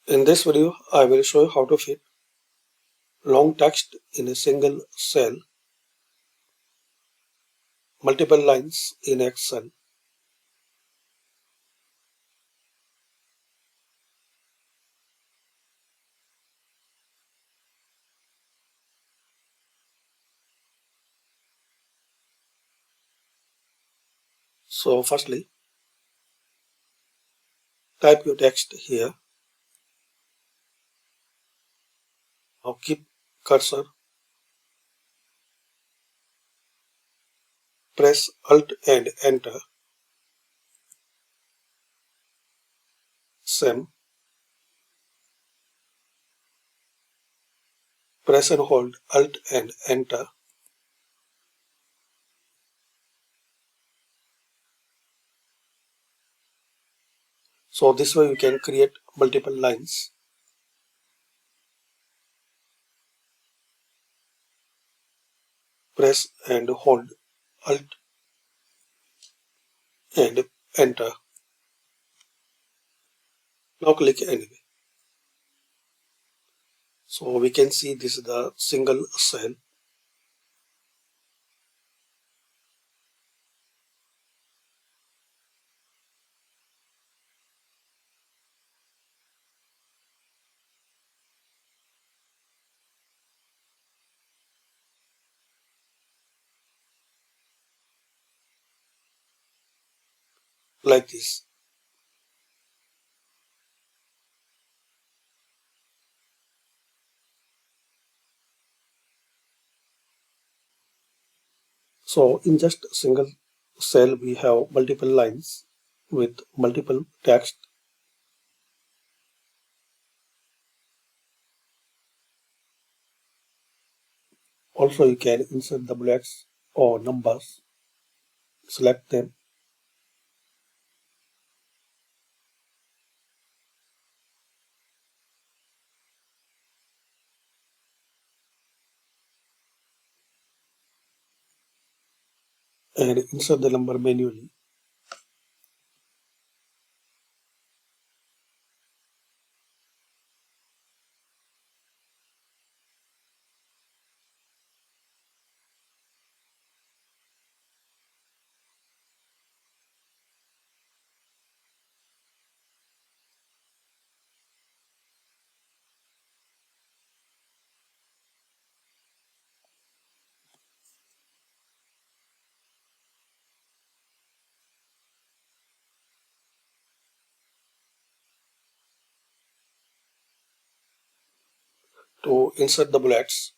In this video, I will show you how to fit long text in a single cell, multiple lines in Excel. So firstly, type your text here. Now keep cursor, press Alt and Enter. Same. Press and hold Alt and Enter. So this way you can create multiple lines. Press and hold Alt and Enter. Now click anyway. So we can see this is the single cell. Like this. So in just a single cell, we have multiple lines with multiple text. Also, you can insert the bullets or numbers, select them. And insert the number manually. To insert the bullets,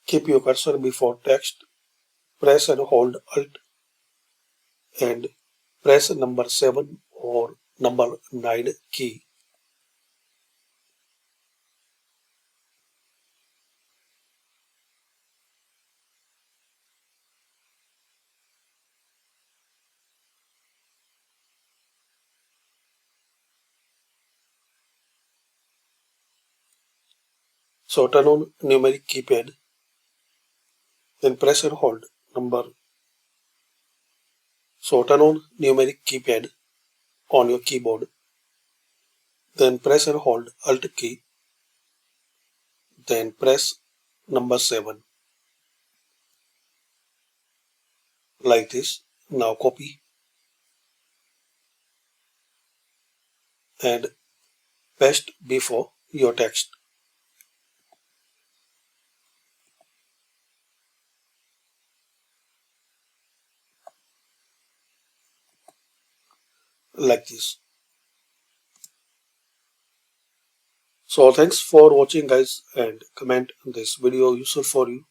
keep your cursor before text, press and hold Alt and press number 7 or number 9 key. So turn on numeric keypad, then press and hold number. So turn on numeric keypad on your keyboard, then press and hold Alt key, then press number 7. Like this. Now copy and paste before your text. Like this. So thanks for watching guys, and comment this video useful for you.